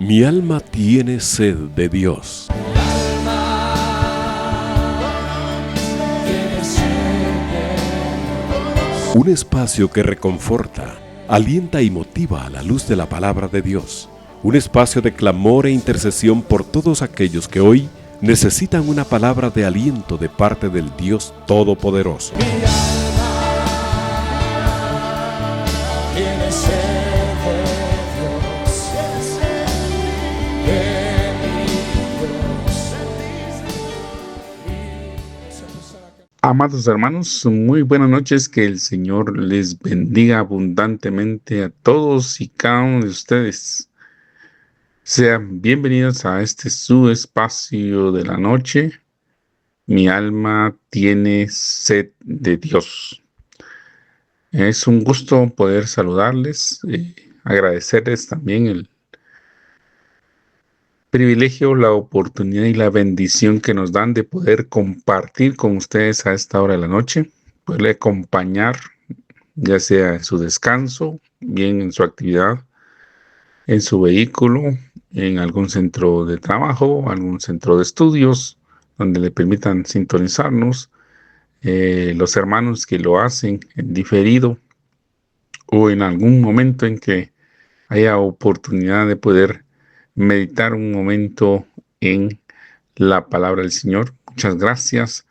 Mi alma tiene sed de Dios. Un espacio que reconforta, alienta y motiva a la luz de la palabra de Dios. Un espacio de clamor e intercesión por todos aquellos que hoy necesitan una palabra de aliento de parte del Dios Todopoderoso. Amados hermanos, muy buenas noches, que el Señor les bendiga abundantemente a todos y cada uno de ustedes. Sean bienvenidos a este su espacio de la noche. Mi alma tiene sed de Dios. Es un gusto poder saludarles, agradecerles también el privilegio, la oportunidad y la bendición que nos dan de poder compartir con ustedes a esta hora de la noche, poderle acompañar, ya sea en su descanso, bien en su actividad, en su vehículo, en algún centro de trabajo, algún centro de estudios, donde le permitan sintonizarnos, los hermanos que lo hacen en diferido o en algún momento en que haya oportunidad de poder meditar un momento en la palabra del Señor. Muchas gracias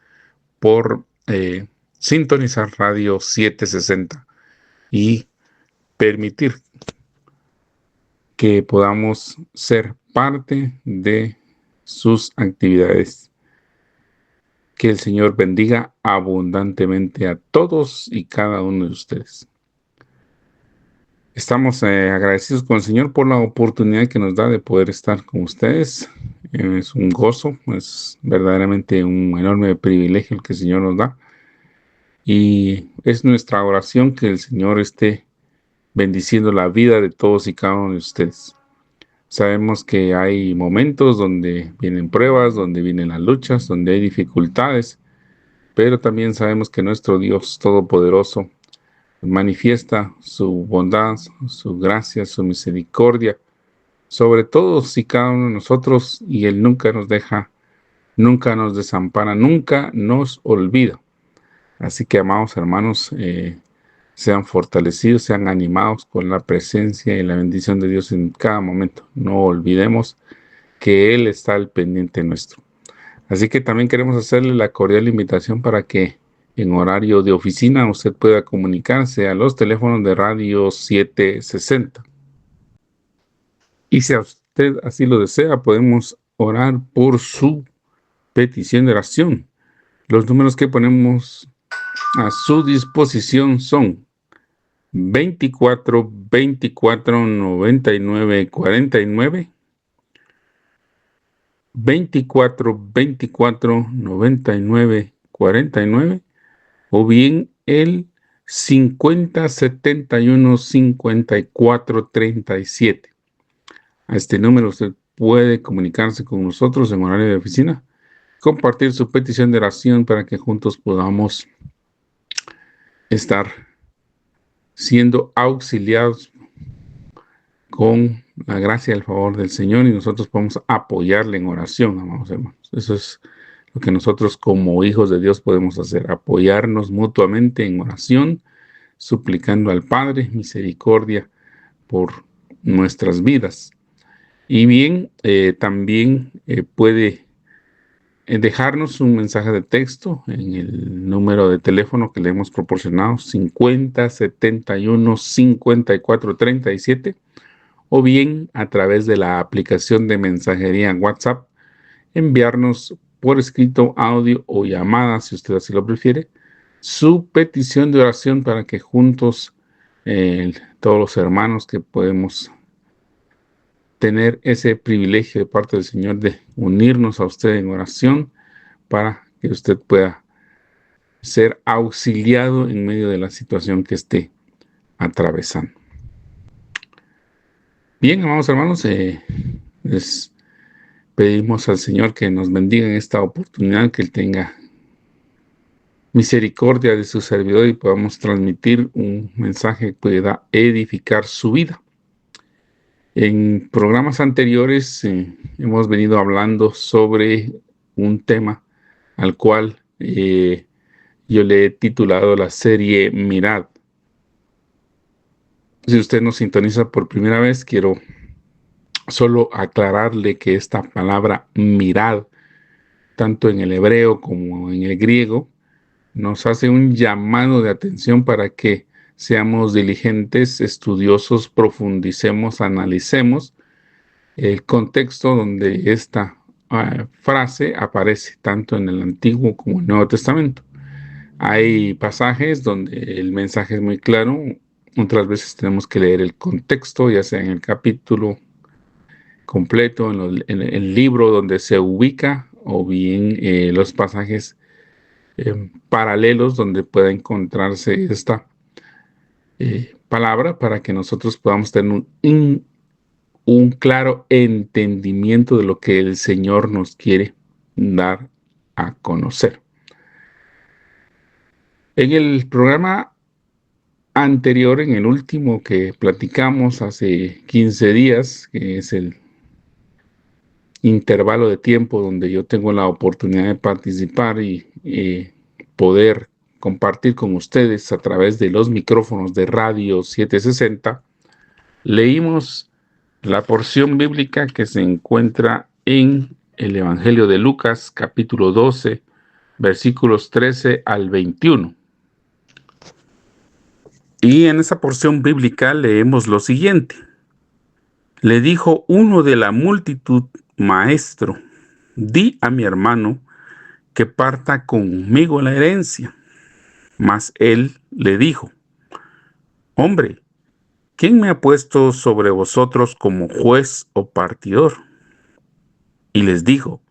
por sintonizar Radio 760 y permitir que podamos ser parte de sus actividades. Que el Señor bendiga abundantemente a todos y cada uno de ustedes. Estamos agradecidos con el Señor por la oportunidad que nos da de poder estar con ustedes. Es un gozo, es verdaderamente un enorme privilegio el que el Señor nos da. Y es nuestra oración que el Señor esté bendiciendo la vida de todos y cada uno de ustedes. Sabemos que hay momentos donde vienen pruebas, donde vienen las luchas, donde hay dificultades, pero también sabemos que nuestro Dios Todopoderoso manifiesta su bondad, su gracia, su misericordia sobre todos y cada uno de nosotros, y Él nunca nos deja, nunca nos desampara, nunca nos olvida. Así que, amados hermanos, sean fortalecidos, sean animados con la presencia y la bendición de Dios en cada momento. No olvidemos que Él está al pendiente nuestro. Así que también queremos hacerle la cordial invitación para que en horario de oficina usted pueda comunicarse a los teléfonos de Radio 760. Y si a usted así lo desea, podemos orar por su petición de oración. Los números que ponemos a su disposición son 24 24 99 49, 24 24 99 49, o bien el 50 71 54 37. A este número usted puede comunicarse con nosotros en horario de oficina, compartir su petición de oración para que juntos podamos estar siendo auxiliados con la gracia y el favor del Señor, y nosotros podemos apoyarle en oración, amados hermanos. Eso es lo que nosotros como hijos de Dios podemos hacer, apoyarnos mutuamente en oración, suplicando al Padre misericordia por nuestras vidas. Y bien, también puede dejarnos un mensaje de texto en el número de teléfono que le hemos proporcionado, 50 71 54 37, o bien a través de la aplicación de mensajería WhatsApp, enviarnos por escrito, audio o llamada, si usted así lo prefiere, su petición de oración para que juntos, todos los hermanos que podemos tener ese privilegio de parte del Señor de unirnos a usted en oración para que usted pueda ser auxiliado en medio de la situación que esté atravesando. Bien, amados hermanos, les pedimos al Señor que nos bendiga en esta oportunidad, que Él tenga misericordia de su servidor y podamos transmitir un mensaje que pueda edificar su vida. En programas anteriores hemos venido hablando sobre un tema al cual yo le he titulado la serie Mirad. Si usted nos sintoniza por primera vez, quiero solo aclararle que esta palabra mirad, tanto en el hebreo como en el griego, nos hace un llamado de atención para que seamos diligentes, estudiosos, profundicemos, analicemos el contexto donde esta frase aparece, tanto en el Antiguo como en el Nuevo Testamento. Hay pasajes donde el mensaje es muy claro, otras veces tenemos que leer el contexto, ya sea en el capítulo completo, en el libro donde se ubica, o bien los pasajes paralelos donde pueda encontrarse esta palabra para que nosotros podamos tener un claro entendimiento de lo que el Señor nos quiere dar a conocer. En el programa anterior, en el último que platicamos hace 15 días, que es el intervalo de tiempo donde yo tengo la oportunidad de participar y poder compartir con ustedes a través de los micrófonos de Radio 760, leímos la porción bíblica que se encuentra en el Evangelio de Lucas, capítulo 12, versículos 13 al 21. Y en esa porción bíblica leemos lo siguiente. Le dijo uno de la multitud: Maestro, di a mi hermano que parta conmigo la herencia. Mas él le dijo: Hombre, ¿quién me ha puesto sobre vosotros como juez o partidor? Y les dijo: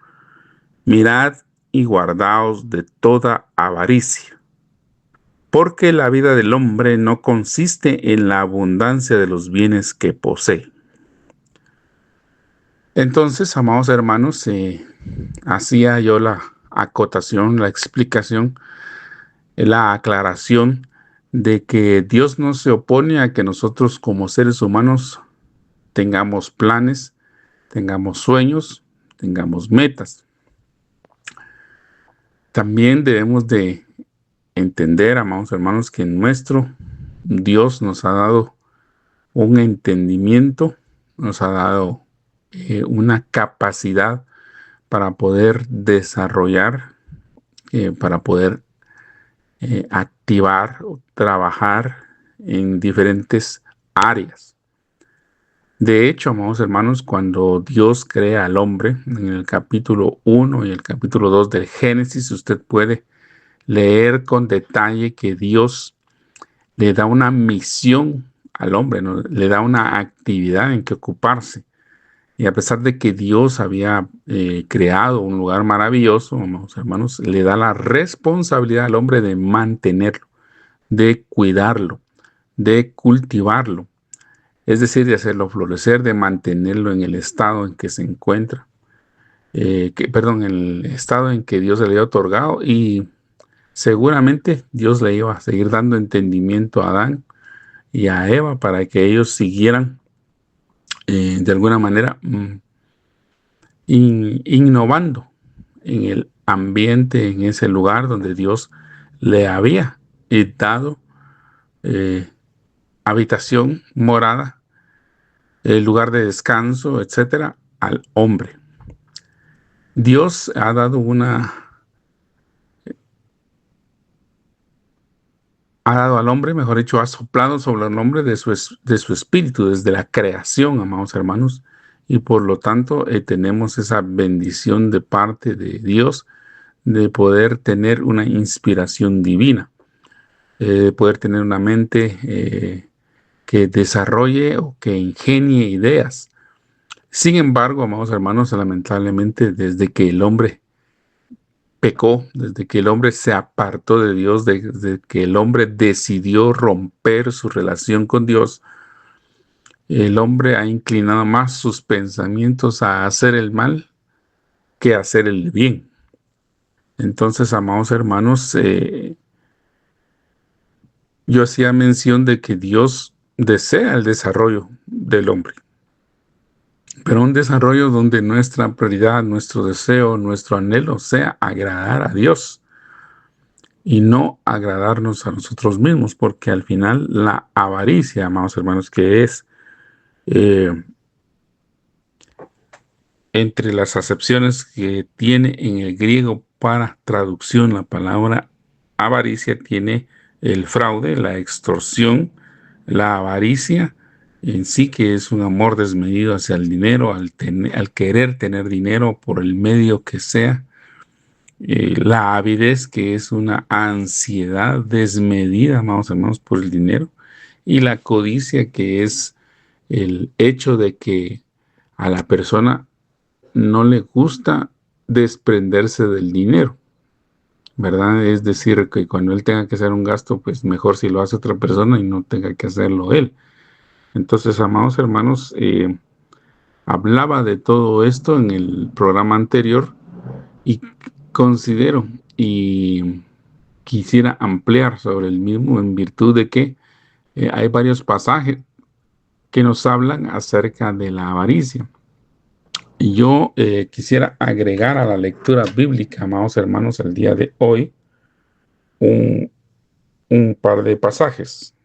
Mirad y guardaos de toda avaricia, porque la vida del hombre no consiste en la abundancia de los bienes que posee. Entonces, amados hermanos, hacía yo la acotación, la explicación, la aclaración de que Dios no se opone a que nosotros como seres humanos tengamos planes, tengamos sueños, tengamos metas. También debemos de entender, amados hermanos, que nuestro Dios nos ha dado un entendimiento, nos ha dado una capacidad para poder desarrollar, para poder activar o trabajar en diferentes áreas. De hecho, amados hermanos, cuando Dios crea al hombre, en el capítulo 1 y el capítulo 2 del Génesis, usted puede leer con detalle que Dios le da una misión al hombre, ¿no? Le da una actividad en que ocuparse. Y a pesar de que Dios había creado un lugar maravilloso, amados hermanos, le da la responsabilidad al hombre de mantenerlo, de cuidarlo, de cultivarlo. Es decir, de hacerlo florecer, de mantenerlo en el estado en que se encuentra, en el estado en que Dios le había otorgado, y seguramente Dios le iba a seguir dando entendimiento a Adán y a Eva para que ellos siguieran de alguna manera innovando en el ambiente, en ese lugar donde Dios le había dado habitación, morada, lugar de descanso, etcétera, al hombre. Dios ha dado al hombre, mejor dicho, ha soplado sobre el hombre de su espíritu desde la creación, amados hermanos, y por lo tanto tenemos esa bendición de parte de Dios de poder tener una inspiración divina, de poder tener una mente que desarrolle o que ingenie ideas. Sin embargo, amados hermanos, lamentablemente desde que el hombre pecó, desde que el hombre se apartó de Dios, desde que el hombre decidió romper su relación con Dios, el hombre ha inclinado más sus pensamientos a hacer el mal que a hacer el bien. Entonces, amados hermanos, yo hacía mención de que Dios desea el desarrollo del hombre. pero un desarrollo donde nuestra prioridad, nuestro deseo, nuestro anhelo sea agradar a Dios y no agradarnos a nosotros mismos, porque al final la avaricia, amados hermanos, que es eh, entre las acepciones que tiene en el griego para traducción la palabra avaricia, tiene el fraude, la extorsión, la avaricia en sí, que es un amor desmedido hacia el dinero, al querer tener dinero por el medio que sea. La avidez, que es una ansiedad desmedida, amados hermanos, por el dinero. Y la codicia, que es el hecho de que a la persona no le gusta desprenderse del dinero, ¿verdad? Es decir, que cuando él tenga que hacer un gasto, pues mejor si lo hace otra persona y no tenga que hacerlo él. Entonces, amados hermanos, hablaba de todo esto en el programa anterior y considero y quisiera ampliar sobre el mismo en virtud de que hay varios pasajes que nos hablan acerca de la avaricia. Y yo quisiera agregar a la lectura bíblica, amados hermanos, el día de hoy, un par de pasajes.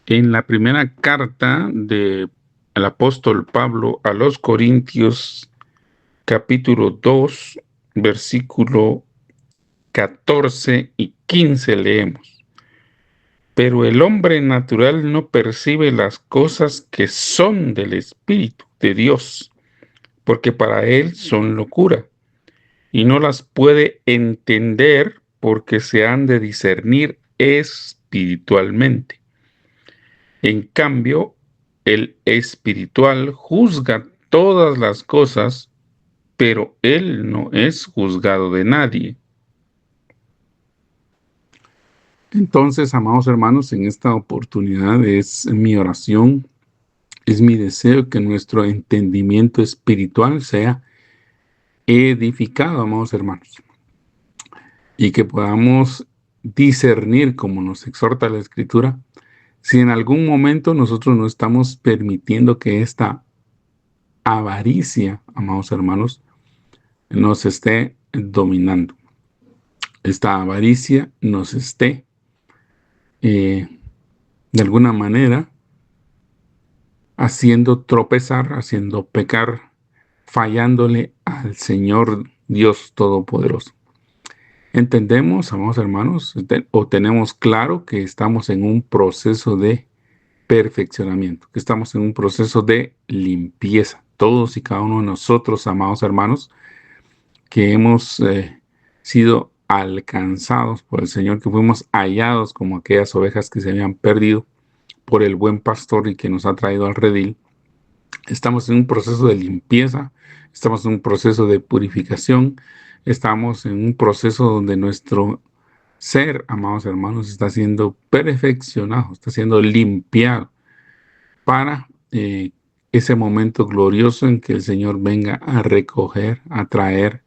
En la primera carta del apóstol Pablo a los Corintios, capítulo 2, versículo 14 y 15 leemos: pero el hombre natural no percibe las cosas que son del Espíritu de Dios, porque para él son locura, y no las puede entender porque se han de discernir espiritualmente. En cambio, el espiritual juzga todas las cosas, pero él no es juzgado de nadie. Entonces, amados hermanos, en esta oportunidad es mi oración, es mi deseo que nuestro entendimiento espiritual sea edificado, amados hermanos, y que podamos discernir, como nos exhorta la Escritura, si en algún momento nosotros no estamos permitiendo que esta avaricia, amados hermanos, nos esté dominando. Esta avaricia nos esté, de alguna manera, haciendo tropezar, haciendo pecar, fallándole al Señor Dios Todopoderoso. Entendemos, amados hermanos, o tenemos claro que estamos en un proceso de perfeccionamiento, que estamos en un proceso de limpieza. Todos y cada uno de nosotros, amados hermanos, que hemos sido alcanzados por el Señor, que fuimos hallados como aquellas ovejas que se habían perdido por el buen pastor y que nos ha traído al redil. Estamos en un proceso de limpieza, estamos en un proceso de purificación, estamos en un proceso donde nuestro ser, amados hermanos, está siendo perfeccionado, está siendo limpiado para ese momento glorioso en que el Señor venga a recoger, a traer,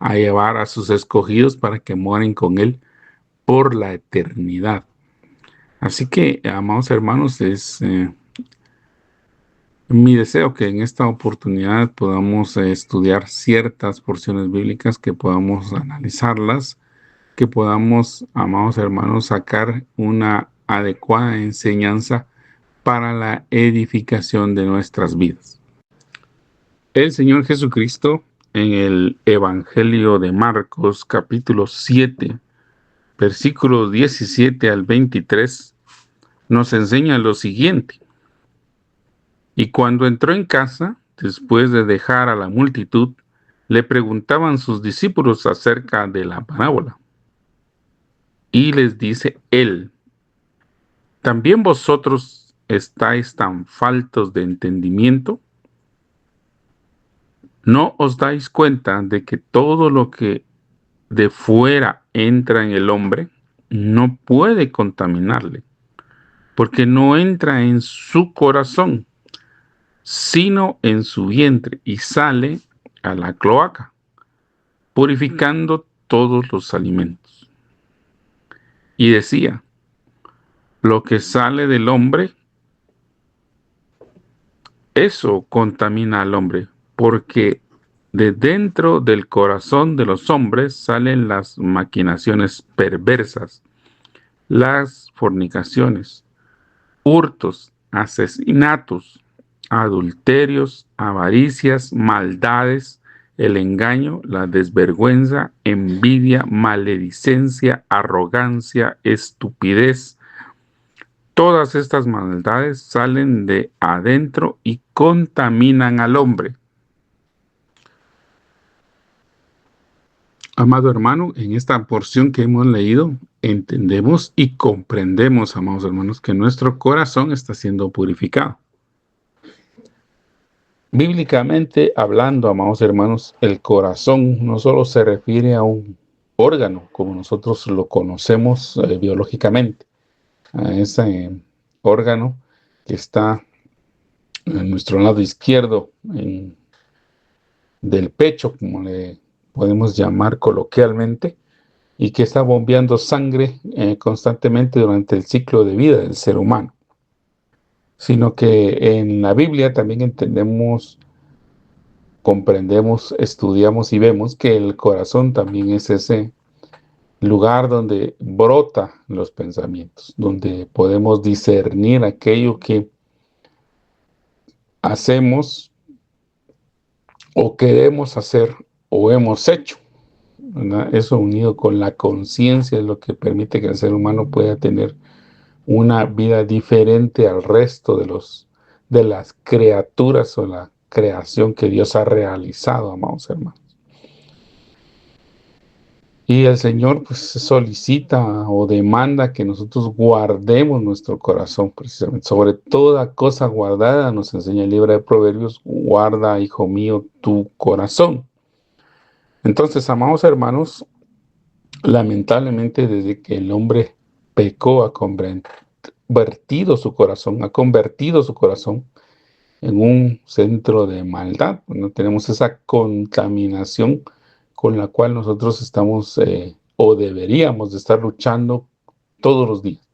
a llevar a sus escogidos para que mueran con Él por la eternidad. Así que, amados hermanos, es mi deseo que en esta oportunidad podamos estudiar ciertas porciones bíblicas, que podamos analizarlas, que podamos, amados hermanos, sacar una adecuada enseñanza para la edificación de nuestras vidas. El Señor Jesucristo, en el Evangelio de Marcos, capítulo 7, versículos 17 al 23, nos enseña lo siguiente: y cuando entró en casa, después de dejar a la multitud, le preguntaban sus discípulos acerca de la parábola. Y les dice él: ¿también vosotros estáis tan faltos de entendimiento? ¿No os dais cuenta de que todo lo que de fuera entra en el hombre no puede contaminarle, porque no entra en su corazón, sino en su vientre, y sale a la cloaca, purificando todos los alimentos? Y decía: lo que sale del hombre, eso contamina al hombre, porque de dentro del corazón de los hombres salen las maquinaciones perversas, las fornicaciones, hurtos, asesinatos, adulterios, avaricias, maldades, el engaño, la desvergüenza, envidia, maledicencia, arrogancia, estupidez. Todas estas maldades salen de adentro y contaminan al hombre. Amado hermano, en esta porción que hemos leído, entendemos y comprendemos, amados hermanos, que nuestro corazón está siendo purificado. Bíblicamente hablando, amados hermanos, el corazón no solo se refiere a un órgano, como nosotros lo conocemos biológicamente, a ese órgano que está en nuestro lado izquierdo del pecho, como le podemos llamar coloquialmente, y que está bombeando sangre constantemente durante el ciclo de vida del ser humano. Sino que en la Biblia también entendemos, comprendemos, estudiamos y vemos que el corazón también es ese lugar donde brota los pensamientos, donde podemos discernir aquello que hacemos o queremos hacer o hemos hecho, ¿verdad? Eso unido con la conciencia es lo que permite que el ser humano pueda tener una vida diferente al resto de las criaturas o la creación que Dios ha realizado, amados hermanos. Y el Señor pues solicita o demanda que nosotros guardemos nuestro corazón precisamente. Sobre toda cosa guardada, nos enseña el libro de Proverbios, guarda, hijo mío, tu corazón. Entonces, amados hermanos, lamentablemente desde que el hombre pecó, ha convertido su corazón en un centro de maldad. No tenemos esa contaminación con la cual nosotros estamos o deberíamos de estar luchando todos los días,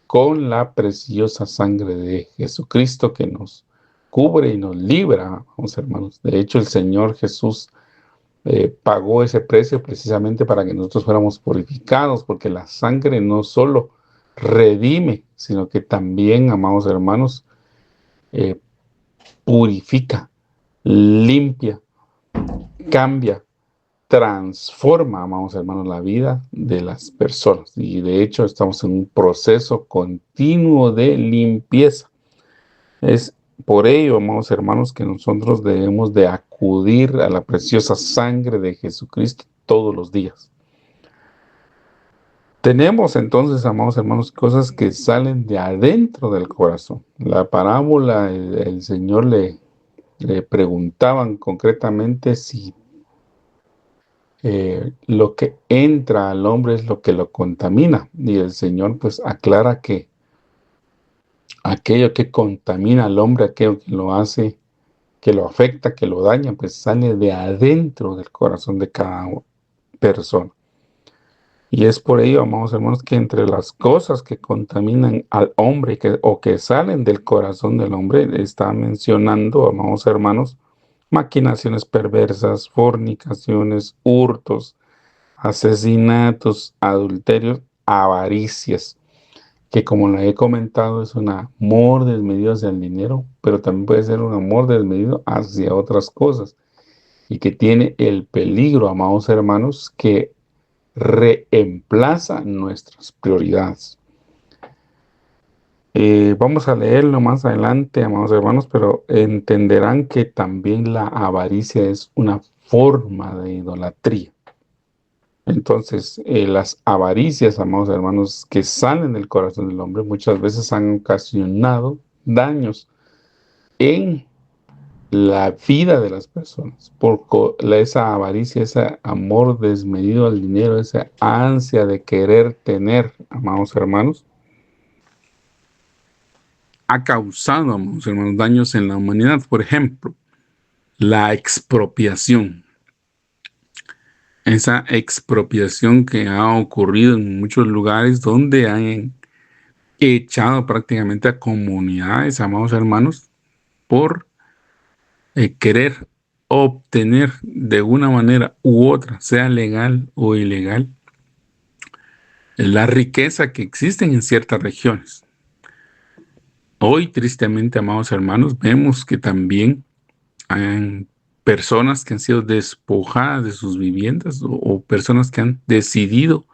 con la preciosa sangre de Jesucristo que nos cubre y nos libra, vamos hermanos. De hecho, el Señor Jesús pagó ese precio precisamente para que nosotros fuéramos purificados, porque la sangre no solo redime, sino que también, amados hermanos, purifica, limpia, cambia, transforma, amados hermanos, la vida de las personas. Y de hecho estamos en un proceso continuo de limpieza. Es por ello, amados hermanos, que nosotros debemos de acudir a la preciosa sangre de Jesucristo todos los días. Tenemos entonces, amados hermanos, cosas que salen de adentro del corazón. La parábola, el Señor le preguntaban concretamente si lo que entra al hombre es lo que lo contamina. Y el Señor pues aclara que aquello que contamina al hombre, aquello que lo hace, que lo afecta, que lo daña, pues sale de adentro del corazón de cada persona. Y es por ello, amados hermanos, que entre las cosas que contaminan al hombre o que salen del corazón del hombre, está mencionando, amados hermanos, maquinaciones perversas, fornicaciones, hurtos, asesinatos, adulterios, avaricias, que como le he comentado es un amor desmedido hacia el dinero, pero también puede ser un amor desmedido hacia otras cosas, y que tiene el peligro, amados hermanos, que reemplaza nuestras prioridades. Vamos a leerlo más adelante, amados hermanos, pero entenderán que también la avaricia es una forma de idolatría. Entonces, las avaricias, amados hermanos, que salen del corazón del hombre, muchas veces han ocasionado daños en la vida de las personas, por esa avaricia, ese amor desmedido al dinero, esa ansia de querer tener, amados hermanos, ha causado, amados hermanos, daños en la humanidad. Por ejemplo, la expropiación. Esa expropiación que ha ocurrido en muchos lugares donde han echado prácticamente a comunidades, amados hermanos, por querer obtener de una manera u otra, sea legal o ilegal, la riqueza que existen en ciertas regiones. Hoy, tristemente, amados hermanos, vemos que también hay personas que han sido despojadas de sus viviendas o personas que han decidido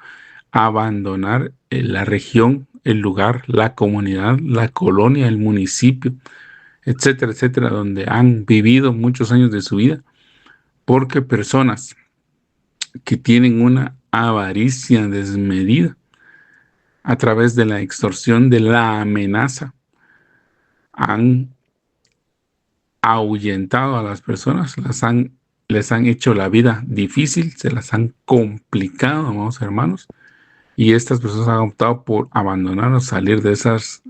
abandonar la región, el lugar, la comunidad, la colonia, el municipio, etcétera, etcétera, donde han vivido muchos años de su vida, porque personas que tienen una avaricia desmedida a través de la extorsión, de la amenaza, han ahuyentado a las personas, les han hecho la vida difícil, se las han complicado, amados hermanos, y estas personas han optado por abandonar o salir de esos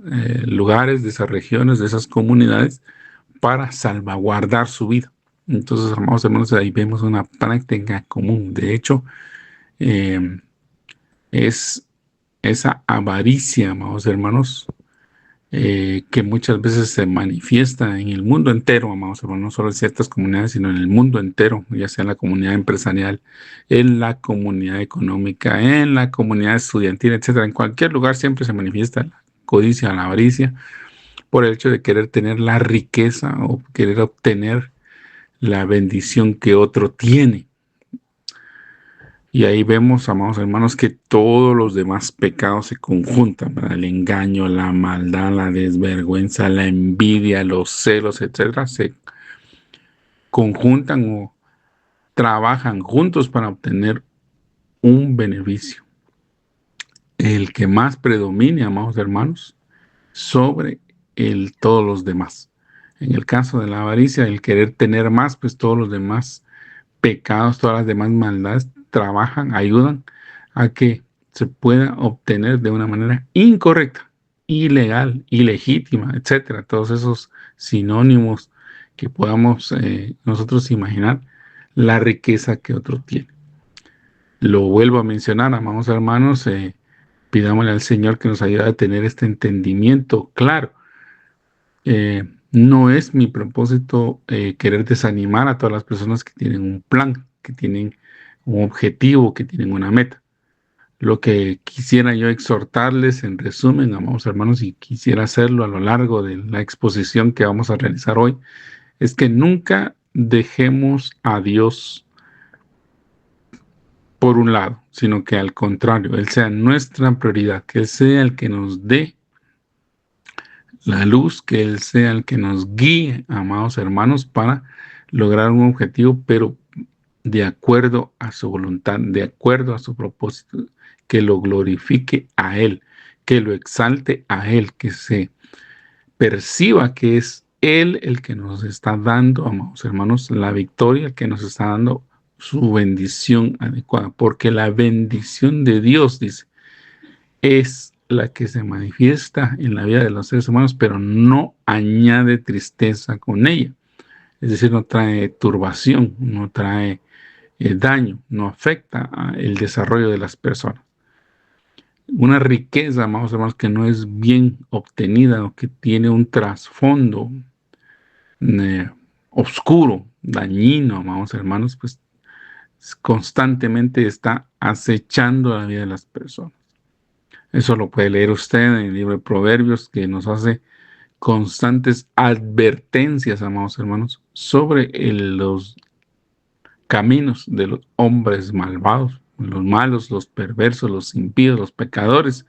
lugares, de esas regiones, de esas comunidades, para salvaguardar su vida. Entonces, amados hermanos, ahí vemos una práctica común. De hecho, es esa avaricia, amados hermanos, que muchas veces se manifiesta en el mundo entero, amados hermanos, no solo en ciertas comunidades, sino en el mundo entero, ya sea en la comunidad empresarial, en la comunidad económica, en la comunidad estudiantil, etcétera. En cualquier lugar siempre se manifiesta la codicia, la avaricia, por el hecho de querer tener la riqueza o querer obtener la bendición que otro tiene. Y ahí vemos, amados hermanos, que todos los demás pecados se conjuntan, ¿verdad? El engaño, la maldad, la desvergüenza, la envidia, los celos, etcétera, se conjuntan o trabajan juntos para obtener un beneficio. El que más predomine, amados hermanos, sobre todos los demás. En el caso de la avaricia, el querer tener más, pues todos los demás pecados, todas las demás maldades trabajan, ayudan a que se pueda obtener de una manera incorrecta, ilegal, ilegítima, etcétera. Todos esos sinónimos que podamos nosotros imaginar, la riqueza que otro tiene. Lo vuelvo a mencionar, amados hermanos, pidámosle al Señor que nos ayude a tener este entendimiento claro. No es mi propósito querer desanimar a todas las personas que tienen un plan, que tienen un objetivo, que tienen una meta. Lo que quisiera yo exhortarles, en resumen, amados hermanos, y quisiera hacerlo a lo largo de la exposición que vamos a realizar hoy, es que nunca dejemos a Dios por un lado, sino que al contrario, Él sea nuestra prioridad, que Él sea el que nos dé la luz, que Él sea el que nos guíe, amados hermanos, para lograr un objetivo, pero de acuerdo a su voluntad, de acuerdo a su propósito, que lo glorifique a Él, que lo exalte a Él, que se perciba que es Él el que nos está dando, amados hermanos, la victoria, que nos está dando su bendición adecuada, porque la bendición de Dios, dice, es la que se manifiesta en la vida de los seres humanos, pero no añade tristeza con ella. Es decir, no trae turbación, no trae daño, no afecta el desarrollo de las personas. Una riqueza, amados hermanos, que no es bien obtenida o que tiene un trasfondo oscuro, dañino, amados hermanos, pues constantemente está acechando la vida de las personas. Eso lo puede leer usted en el libro de Proverbios, que nos hace constantes advertencias, amados hermanos, sobre los caminos de los hombres malvados, los malos, los perversos, los impíos, los pecadores,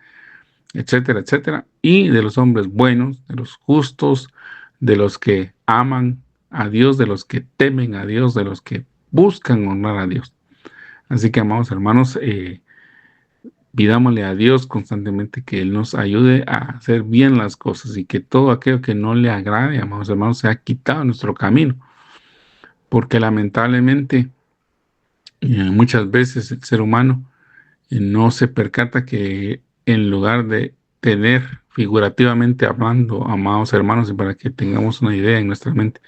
etcétera, etcétera, y de los hombres buenos, de los justos, de los que aman a Dios, de los que temen a Dios, de los que buscan honrar a Dios. Así que, amados hermanos, pidámosle a Dios constantemente que Él nos ayude a hacer bien las cosas y que todo aquello que no le agrade, amados hermanos, sea quitado de nuestro camino. Porque lamentablemente muchas veces el ser humano no se percata que en lugar de tener, figurativamente hablando, amados hermanos, y para que tengamos una idea en nuestra mente,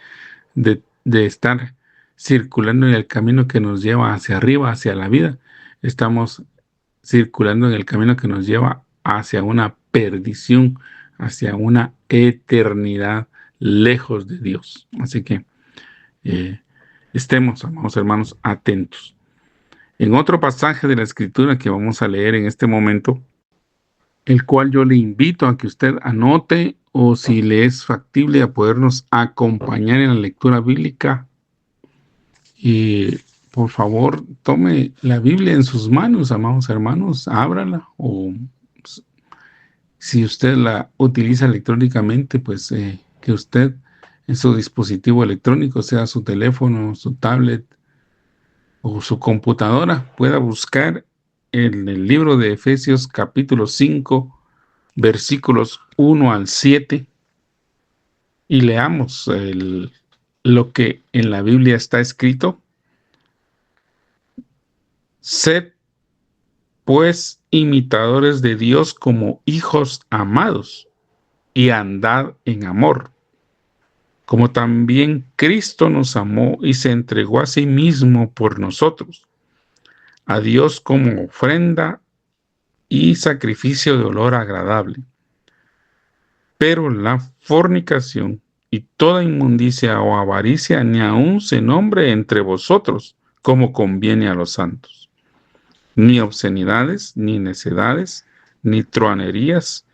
de estar circulando en el camino que nos lleva hacia arriba, hacia la vida, estamos circulando en el camino que nos lleva hacia una perdición, hacia una eternidad lejos de Dios. Así que estemos, amados hermanos, atentos. En otro pasaje de la Escritura que vamos a leer en este momento, el cual yo le invito a que usted anote, o si le es factible a podernos acompañar en la lectura bíblica, y por favor tome la Biblia en sus manos, amados hermanos, ábrala, o si usted la utiliza electrónicamente, pues que usted en su dispositivo electrónico, sea su teléfono, su tablet o su computadora, pueda buscar en el libro de Efesios capítulo 5, versículos 1 al 7, y leamos lo que en la Biblia está escrito. Sed pues imitadores de Dios como hijos amados, y andad en amor, como también Cristo nos amó y se entregó a sí mismo por nosotros, a Dios como ofrenda y sacrificio de olor agradable. Pero la fornicación y toda inmundicia o avaricia ni aun se nombre entre vosotros, como conviene a los santos. Ni obscenidades, ni necedades, ni truanerías,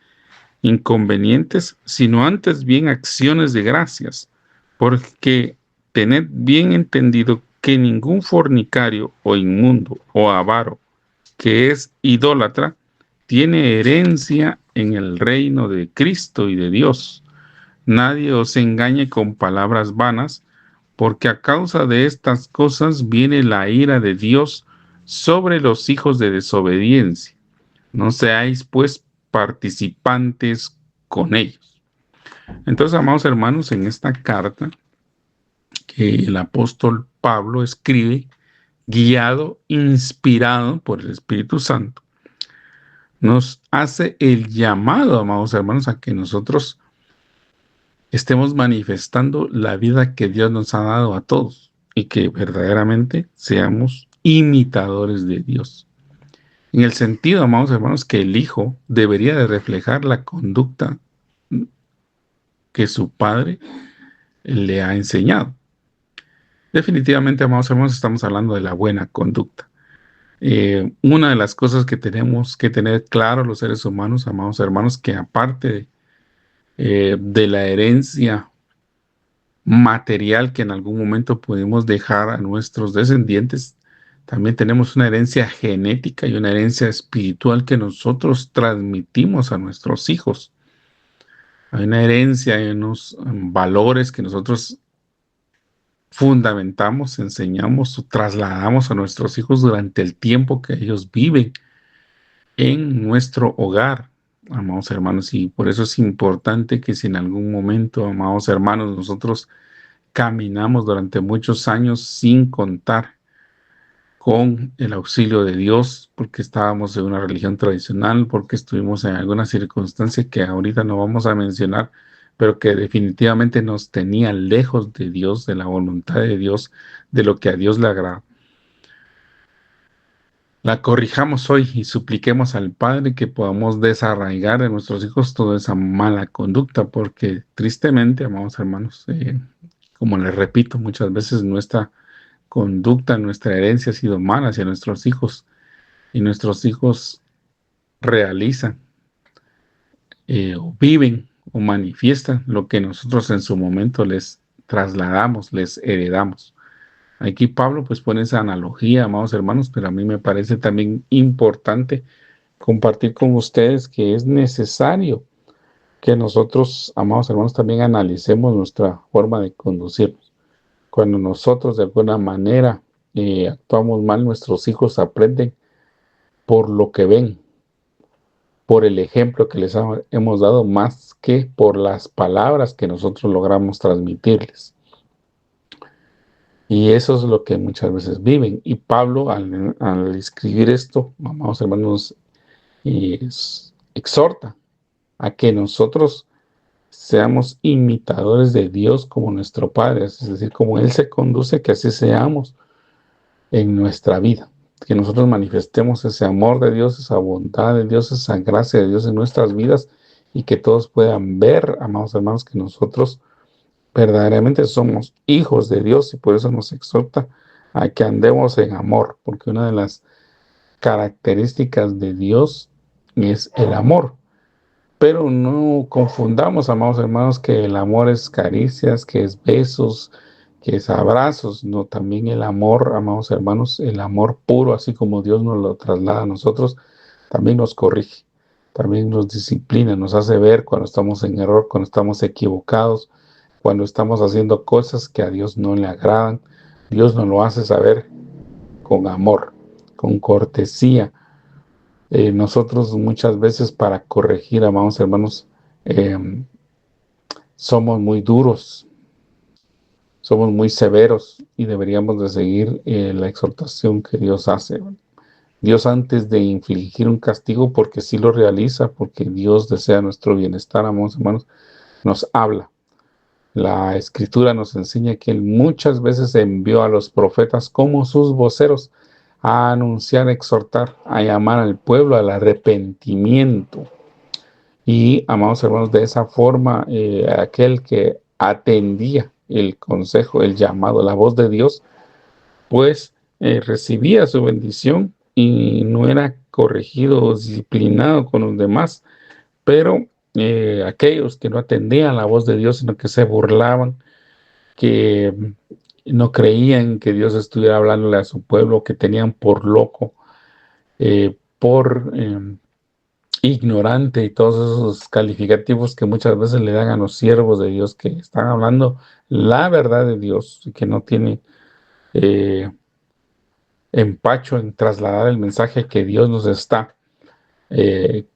inconvenientes, sino antes bien acciones de gracias, porque tened bien entendido que ningún fornicario o inmundo o avaro que es idólatra tiene herencia en el reino de Cristo y de Dios. Nadie os engañe con palabras vanas, porque a causa de estas cosas viene la ira de Dios sobre los hijos de desobediencia. No seáis pues participantes con ellos. Entonces, amados hermanos, en esta carta que el apóstol Pablo escribe, guiado, inspirado por el Espíritu Santo, nos hace el llamado, amados hermanos, a que nosotros estemos manifestando la vida que Dios nos ha dado a todos y que verdaderamente seamos imitadores de Dios. En el sentido, amados hermanos, que el hijo debería de reflejar la conducta que su padre le ha enseñado. Definitivamente, amados hermanos, estamos hablando de la buena conducta. Una de las cosas que tenemos que tener claro los seres humanos, amados hermanos, que aparte de la herencia material que en algún momento pudimos dejar a nuestros descendientes, también tenemos una herencia genética y una herencia espiritual que nosotros transmitimos a nuestros hijos. Hay una herencia, hay unos valores que nosotros fundamentamos, enseñamos o trasladamos a nuestros hijos durante el tiempo que ellos viven en nuestro hogar, amados hermanos. Y por eso es importante que si en algún momento, amados hermanos, nosotros caminamos durante muchos años sin contar con el auxilio de Dios, porque estábamos en una religión tradicional, porque estuvimos en alguna circunstancia que ahorita no vamos a mencionar, pero que definitivamente nos tenía lejos de Dios, de la voluntad de Dios, de lo que a Dios le agrada. La corrijamos hoy y supliquemos al Padre que podamos desarraigar de nuestros hijos toda esa mala conducta, porque tristemente, amados hermanos, como les repito muchas veces, nuestra conducta, nuestra herencia ha sido mala hacia nuestros hijos, y nuestros hijos realizan o viven o manifiestan lo que nosotros en su momento les trasladamos, les heredamos. Aquí Pablo pues pone esa analogía, amados hermanos, pero a mí me parece también importante compartir con ustedes que es necesario que nosotros, amados hermanos, también analicemos nuestra forma de conducirnos. Cuando nosotros de alguna manera actuamos mal, nuestros hijos aprenden por lo que ven, por el ejemplo que les hemos dado, más que por las palabras que nosotros logramos transmitirles. Y eso es lo que muchas veces viven. Y Pablo, al escribir esto, amados hermanos, exhorta a que nosotros seamos imitadores de Dios como nuestro Padre, es decir, como Él se conduce, que así seamos en nuestra vida, que nosotros manifestemos ese amor de Dios, esa bondad de Dios, esa gracia de Dios en nuestras vidas, y que todos puedan ver, amados hermanos, que nosotros verdaderamente somos hijos de Dios y por eso nos exhorta a que andemos en amor, porque una de las características de Dios es el amor. Pero no confundamos, amados hermanos, que el amor es caricias, que es besos, que es abrazos. No, también el amor, amados hermanos, el amor puro, así como Dios nos lo traslada a nosotros, también nos corrige, también nos disciplina, nos hace ver cuando estamos en error, cuando estamos equivocados, cuando estamos haciendo cosas que a Dios no le agradan. Dios nos lo hace saber con amor, con cortesía. Nosotros muchas veces para corregir, amados hermanos, eh, somos muy duros, somos muy severos y deberíamos de seguir la exhortación que Dios hace. Dios, antes de infligir un castigo, porque sí lo realiza, porque Dios desea nuestro bienestar, amados hermanos, nos habla. La Escritura nos enseña que Él muchas veces envió a los profetas como sus voceros a anunciar, a exhortar, a llamar al pueblo al arrepentimiento. Y, amados hermanos, de esa forma, aquel que atendía el consejo, el llamado, la voz de Dios, pues recibía su bendición y no era corregido o disciplinado con los demás. Pero aquellos que no atendían la voz de Dios, sino que se burlaban, que no creían que Dios estuviera hablándole a su pueblo, que tenían por loco, por ignorante y todos esos calificativos que muchas veces le dan a los siervos de Dios que están hablando la verdad de Dios y que no tienen empacho en trasladar el mensaje que Dios nos está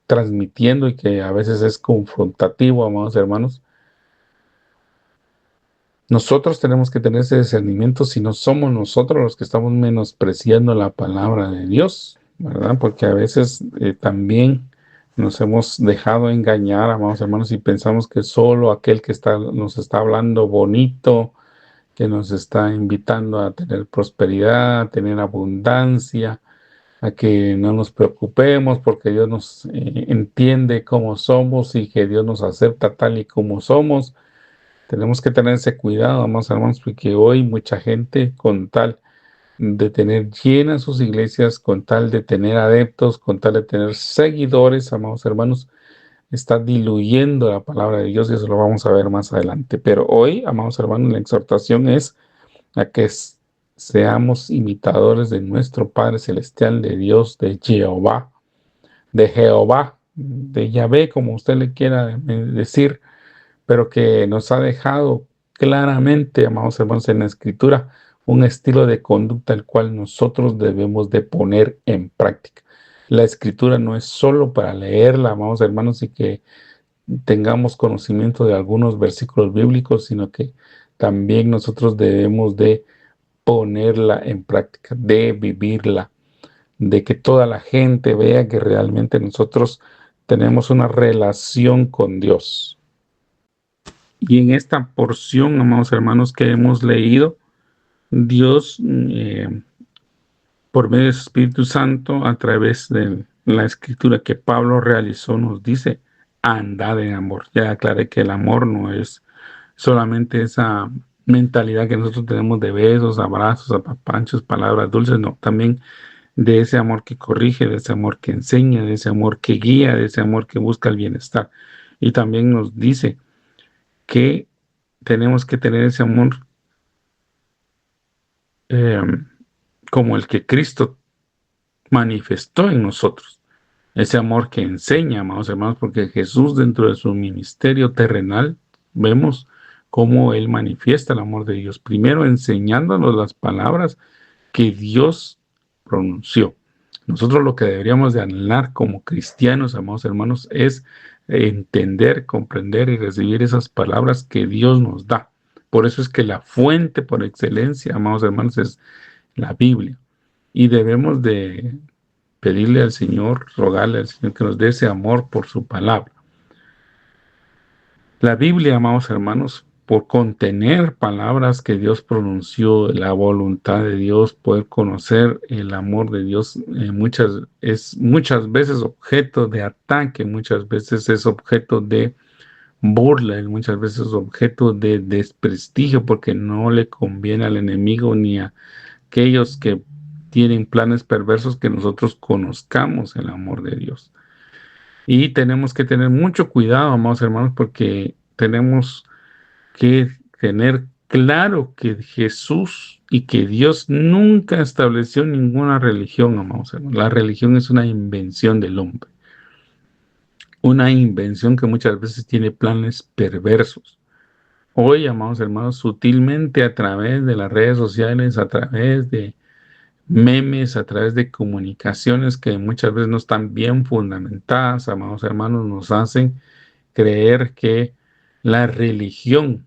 transmitiendo y que a veces es confrontativo, amados hermanos. Nosotros tenemos que tener ese discernimiento si no somos nosotros los que estamos menospreciando la palabra de Dios, ¿verdad? Porque a veces también nos hemos dejado engañar, amados hermanos, y pensamos que solo aquel que nos está hablando bonito, que nos está invitando a tener prosperidad, a tener abundancia, a que no nos preocupemos porque Dios nos entiende cómo somos y que Dios nos acepta tal y como somos. Tenemos que tener ese cuidado, amados hermanos, porque hoy mucha gente, con tal de tener llenas sus iglesias, con tal de tener adeptos, con tal de tener seguidores, amados hermanos, está diluyendo la palabra de Dios y eso lo vamos a ver más adelante. Pero hoy, amados hermanos, la exhortación es a que seamos imitadores de nuestro Padre Celestial, de Dios, de Yahvé, como usted le quiera decir, pero que nos ha dejado claramente, amados hermanos, en la Escritura, un estilo de conducta el cual nosotros debemos de poner en práctica. La Escritura no es solo para leerla, amados hermanos, y que tengamos conocimiento de algunos versículos bíblicos, sino que también nosotros debemos de ponerla en práctica, de vivirla, de que toda la gente vea que realmente nosotros tenemos una relación con Dios. Y en esta porción, amados hermanos, que hemos leído, Dios, por medio de su Espíritu Santo, a través de la escritura que Pablo realizó, nos dice, andad en amor. Ya aclaré que el amor no es solamente esa mentalidad que nosotros tenemos de besos, abrazos, apapachos, palabras dulces, no, también de ese amor que corrige, de ese amor que enseña, de ese amor que guía, de ese amor que busca el bienestar. Y también nos dice que tenemos que tener ese amor como el que Cristo manifestó en nosotros. Ese amor que enseña, amados hermanos, porque Jesús dentro de su ministerio terrenal, vemos cómo Él manifiesta el amor de Dios. Primero enseñándonos las palabras que Dios pronunció. Nosotros lo que deberíamos de anhelar como cristianos, amados hermanos, es entender, comprender y recibir esas palabras que Dios nos da. Por eso es que la fuente por excelencia, amados hermanos, es la Biblia. Y debemos de pedirle al Señor, rogarle al Señor que nos dé ese amor por su palabra. La Biblia, amados hermanos, por contener palabras que Dios pronunció, la voluntad de Dios, poder conocer el amor de Dios, es muchas veces objeto de ataque, muchas veces es objeto de burla, y muchas veces objeto de desprestigio, porque no le conviene al enemigo ni a aquellos que tienen planes perversos que nosotros conozcamos el amor de Dios. Y tenemos que tener mucho cuidado, amados hermanos, porque tenemos que tener claro que Jesús y que Dios nunca estableció ninguna religión, amados hermanos. La religión es una invención del hombre, una invención que muchas veces tiene planes perversos. Hoy, amados hermanos, sutilmente a través de las redes sociales, a través de memes, a través de comunicaciones que muchas veces no están bien fundamentadas, amados hermanos, nos hacen creer que la religión,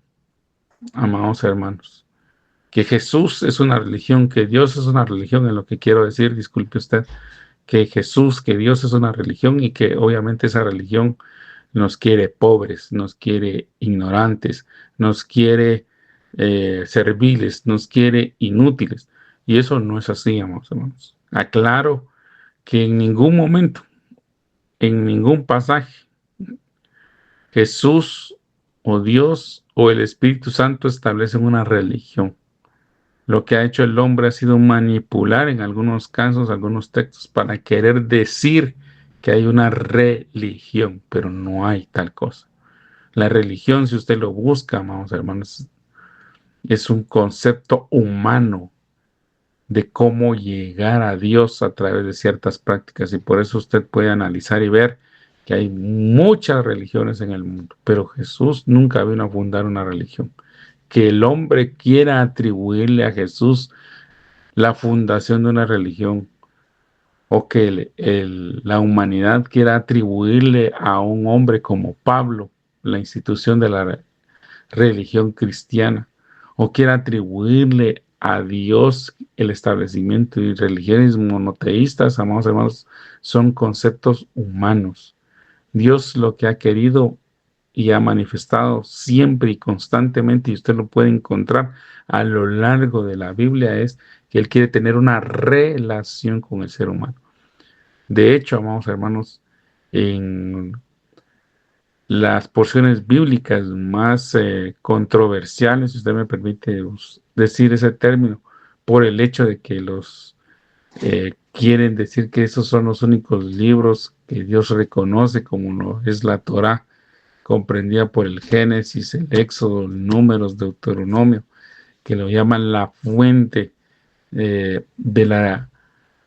amados hermanos, que Jesús es una religión, que Dios es una religión, en lo que quiero decir, disculpe usted, que Jesús, que Dios es una religión y que obviamente esa religión nos quiere pobres, nos quiere ignorantes, nos quiere serviles, nos quiere inútiles. Y eso no es así, amados hermanos. Aclaro que en ningún momento, en ningún pasaje, Jesús o Dios o el Espíritu Santo establecen una religión. Lo que ha hecho el hombre ha sido manipular en algunos casos, algunos textos, para querer decir que hay una religión, pero no hay tal cosa. La religión, si usted lo busca, amados hermanos, es un concepto humano de cómo llegar a Dios a través de ciertas prácticas, y por eso usted puede analizar y ver que hay muchas religiones en el mundo, pero Jesús nunca vino a fundar una religión. Que el hombre quiera atribuirle a Jesús la fundación de una religión, o que la humanidad quiera atribuirle a un hombre como Pablo la institución de la religión cristiana, o quiera atribuirle a Dios el establecimiento de religiones monoteístas, amados hermanos, son conceptos humanos. Dios lo que ha querido y ha manifestado siempre y constantemente, y usted lo puede encontrar a lo largo de la Biblia, es que Él quiere tener una relación con el ser humano. De hecho, amados hermanos, en las porciones bíblicas más controversiales, si usted me permite decir ese término, por el hecho de que los quieren decir que esos son los únicos libros que Dios reconoce, como lo es la Torá, comprendida por el Génesis, el Éxodo, el Números, Deuteronomio, que lo llaman la fuente de la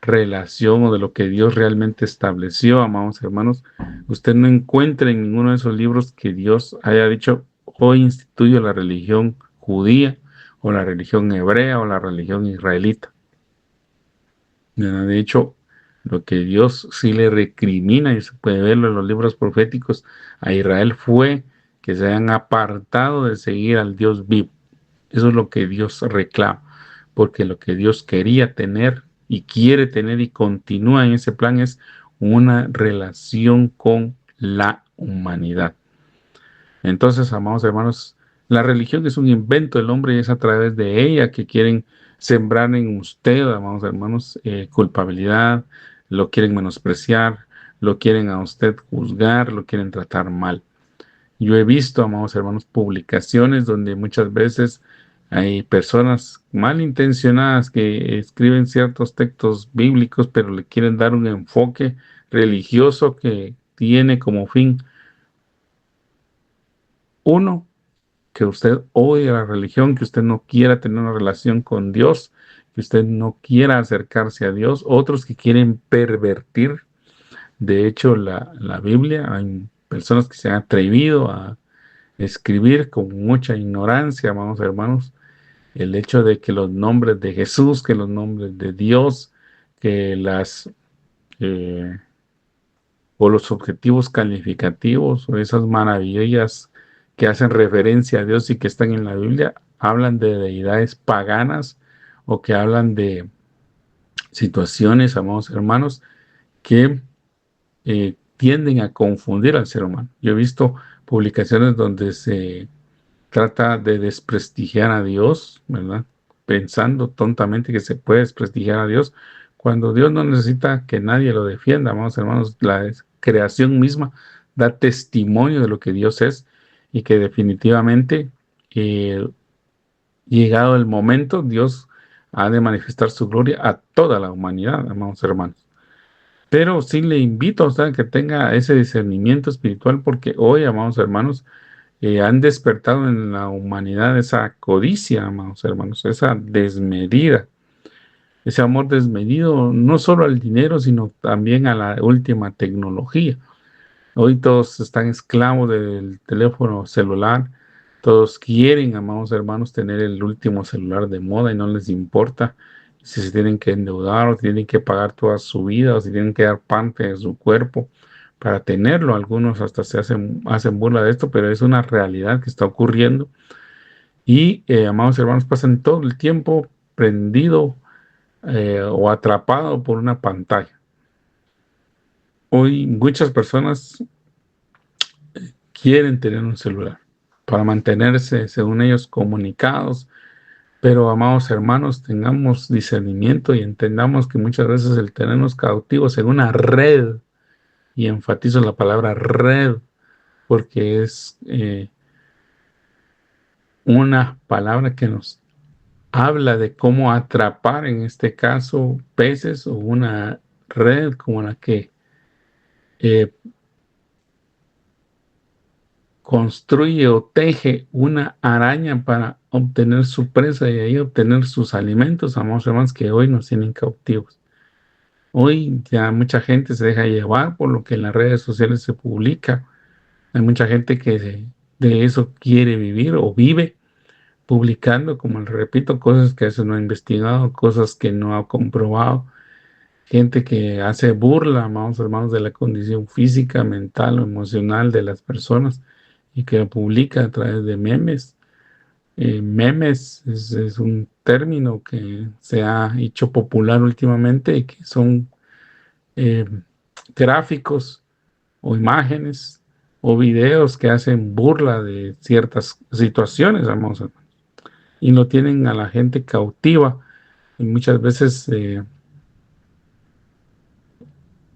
relación o de lo que Dios realmente estableció, amados hermanos. Usted no encuentra en ninguno de esos libros que Dios haya dicho: hoy instituyo la religión judía o la religión hebrea o la religión israelita. De hecho, lo que Dios sí le recrimina, y se puede verlo en los libros proféticos, a Israel fue que se hayan apartado de seguir al Dios vivo. Eso es lo que Dios reclama, porque lo que Dios quería tener y quiere tener y continúa en ese plan es una relación con la humanidad. Entonces, amados hermanos, la religión es un invento del hombre y es a través de ella que quieren sembrar en usted, amados hermanos, culpabilidad, lo quieren menospreciar, lo quieren a usted juzgar, lo quieren tratar mal. Yo he visto, amados hermanos, publicaciones donde muchas veces hay personas malintencionadas que escriben ciertos textos bíblicos, pero le quieren dar un enfoque religioso que tiene como fin, uno, que usted odie la religión, que usted no quiera tener una relación con Dios, que usted no quiera acercarse a Dios. Otros que quieren pervertir, de hecho, la Biblia. Hay personas que se han atrevido a escribir con mucha ignorancia, amados hermanos, el hecho de que los nombres de Jesús, que los nombres de Dios, que eh, o los objetivos calificativos o esas maravillas que hacen referencia a Dios y que están en la Biblia, hablan de deidades paganas, o que hablan de situaciones, amados hermanos, que tienden a confundir al ser humano. Yo he visto publicaciones donde se trata de desprestigiar a Dios, ¿verdad? Pensando tontamente que se puede desprestigiar a Dios, cuando Dios no necesita que nadie lo defienda, amados hermanos. La creación misma da testimonio de lo que Dios es, y que definitivamente, eh, llegado el momento, Dios ha de manifestar su gloria a toda la humanidad, amados hermanos. Pero sí le invito a usted a que tenga ese discernimiento espiritual, porque hoy, amados hermanos, han despertado en la humanidad esa codicia, amados hermanos, esa desmedida, ese amor desmedido, no solo al dinero, sino también a la última tecnología. Hoy todos están esclavos del teléfono celular, todos quieren, amados hermanos, tener el último celular de moda y no les importa si se tienen que endeudar o tienen que pagar toda su vida o si tienen que dar parte de su cuerpo para tenerlo. Algunos hasta hacen burla de esto, pero es una realidad que está ocurriendo. Y, amados hermanos, pasan todo el tiempo prendido o atrapado por una pantalla. Hoy muchas personas quieren tener un celular para mantenerse, según ellos, comunicados. Pero, amados hermanos, tengamos discernimiento y entendamos que muchas veces el tenernos cautivos en una red, y enfatizo la palabra red, porque es una palabra que nos habla de cómo atrapar, en este caso, peces o una red como la que eh, construye o teje una araña para obtener su presa y ahí obtener sus alimentos, amados hermanos, que hoy nos tienen cautivos. Hoy ya mucha gente se deja llevar por lo que en las redes sociales se publica. Hay mucha gente que de eso quiere vivir o vive publicando, como les repito, cosas que a veces no ha investigado, cosas que no ha comprobado. Gente que hace burla, amados hermanos, de la condición física, mental o emocional de las personas y que publica a través de memes. Memes es un término que se ha hecho popular últimamente y que son eh, gráficos o imágenes o videos que hacen burla de ciertas situaciones, amados hermanos, y lo tienen a la gente cautiva y muchas veces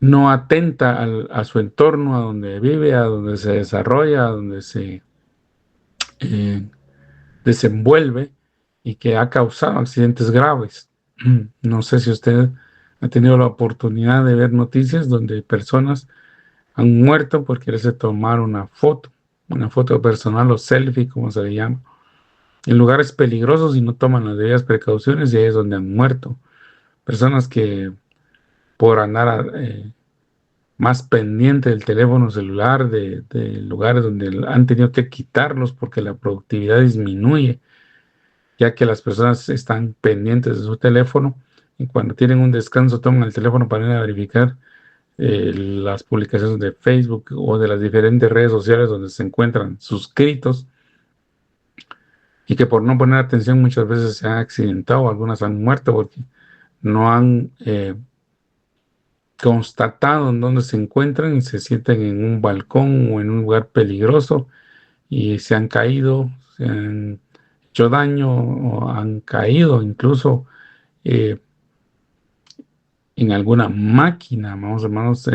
no atenta a su entorno, a donde vive, a donde se desarrolla, a donde se eh, desenvuelve y que ha causado accidentes graves. No sé si usted ha tenido la oportunidad de ver noticias donde personas han muerto por quererse tomar una foto personal o selfie, como se le llama, en lugares peligrosos y no toman las debidas precauciones y ahí es donde han muerto. Personas que por andar más pendiente del teléfono celular, de lugares donde han tenido que quitarlos porque la productividad disminuye, ya que las personas están pendientes de su teléfono y cuando tienen un descanso toman el teléfono para ir a verificar las publicaciones de Facebook o de las diferentes redes sociales donde se encuentran suscritos y que por no poner atención muchas veces se han accidentado, algunas han muerto porque no han constatado en dónde se encuentran y se sienten en un balcón o en un lugar peligroso y se han caído, se han hecho daño o han caído incluso eh, en alguna máquina, vamos hermanos,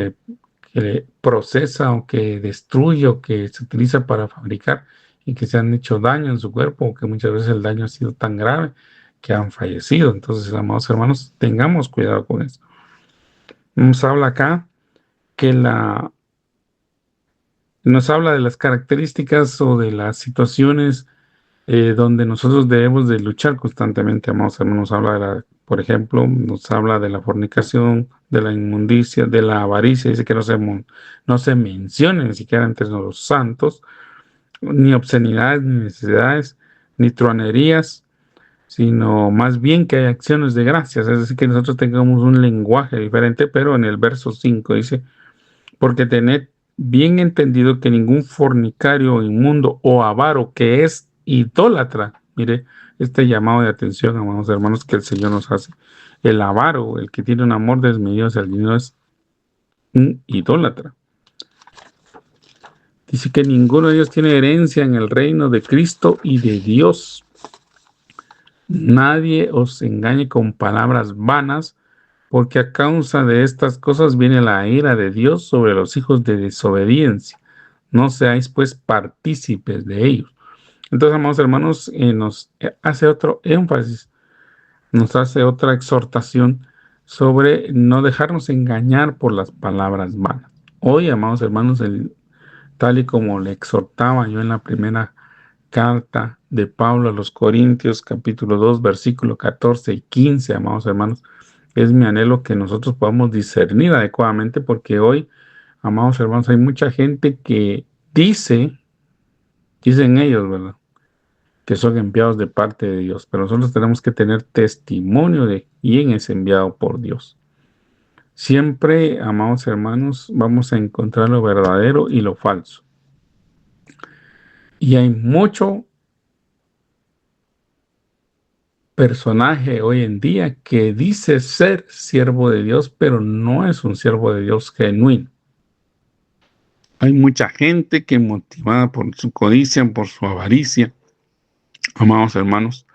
que procesa o que destruye o que se utiliza para fabricar y que se han hecho daño en su cuerpo o que muchas veces el daño ha sido tan grave que han fallecido. Entonces, amados hermanos, tengamos cuidado con eso. Nos habla acá que nos habla de las características o de las situaciones donde nosotros debemos de luchar constantemente, amados hermanos. Nos habla por ejemplo, nos habla de la fornicación, de la inmundicia, de la avaricia. Dice que no se mencione ni siquiera entre los santos, ni obscenidades, ni necesidades, ni truanerías, sino más bien que hay acciones de gracias. Es decir, que nosotros tengamos un lenguaje diferente, pero en el verso 5 dice, porque tened bien entendido que ningún fornicario, inmundo o avaro que es idólatra, mire este llamado de atención, amados hermanos, que el Señor nos hace. El avaro, el que tiene un amor desmedido hacia el dinero, es un idólatra. Dice que ninguno de ellos tiene herencia en el reino de Cristo y de Dios. Nadie os engañe con palabras vanas, porque a causa de estas cosas viene la ira de Dios sobre los hijos de desobediencia. no seáis pues partícipes de ellos. Entonces, amados hermanos, nos hace otro énfasis, nos hace otra exhortación sobre no dejarnos engañar por las palabras vanas. Hoy, amados hermanos, tal y como le exhortaba yo en la primera carta de Pablo a los Corintios, capítulo 2, versículo 14 y 15, amados hermanos, es mi anhelo que nosotros podamos discernir adecuadamente, porque hoy, amados hermanos, hay mucha gente que dicen ellos, ¿verdad?, que son enviados de parte de Dios, pero nosotros tenemos que tener testimonio de quién es enviado por Dios. Siempre, amados hermanos, vamos a encontrar lo verdadero y lo falso. Y hay mucho personaje hoy en día que dice ser siervo de Dios, pero no es un siervo de Dios genuino. Hay mucha gente que, motivada por su codicia, por su avaricia, amados hermanos,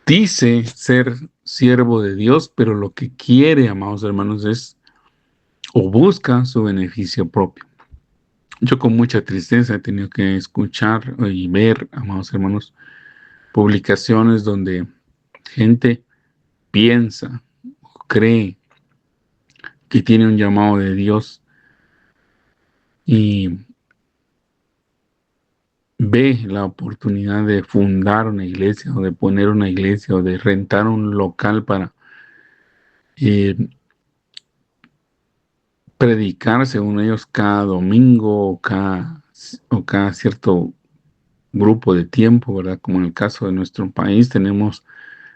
dice ser siervo de Dios, pero lo que quiere, amados hermanos, es o busca su beneficio propio. Yo con mucha tristeza he tenido que escuchar y ver, amados hermanos, publicaciones donde gente piensa o cree que tiene un llamado de Dios y ve la oportunidad de fundar una iglesia o de poner una iglesia o de rentar un local para eh, predicar, según ellos, cada domingo o cada cierto grupo de tiempo, ¿verdad? Como en el caso de nuestro país, tenemos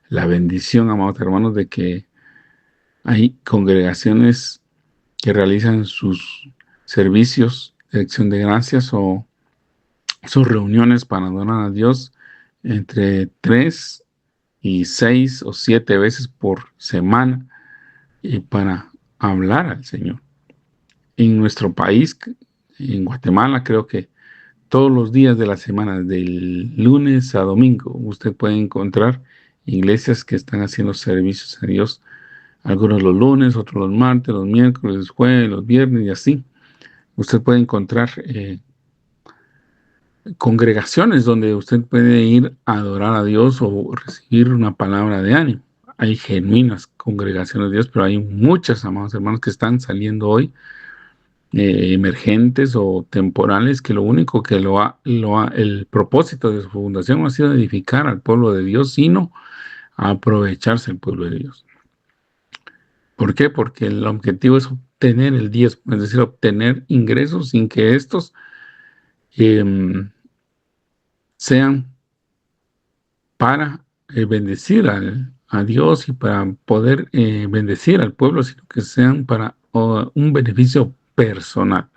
la bendición, amados hermanos, de que hay congregaciones que realizan sus servicios de acción de gracias o sus reuniones para adorar a Dios entre 3 y 6 o 7 veces por semana y para hablar al Señor. En nuestro país, en Guatemala, creo que todos los días de la semana, del lunes a domingo, usted puede encontrar iglesias que están haciendo servicios a Dios. Algunos los lunes, otros los martes, los miércoles, los jueves, los viernes y así. Usted puede encontrar congregaciones donde usted puede ir a adorar a Dios o recibir una palabra de ánimo. Hay genuinas congregaciones de Dios, pero hay muchas, amados hermanos, que están saliendo hoy emergentes o temporales, que lo único que el propósito de su fundación no ha sido edificar al pueblo de Dios, sino aprovecharse el pueblo de Dios. ¿Por qué? Porque el objetivo es obtener el 10, es decir, obtener ingresos sin que estos sean para bendecir a Dios y para poder bendecir al pueblo, sino que sean para un beneficio personal.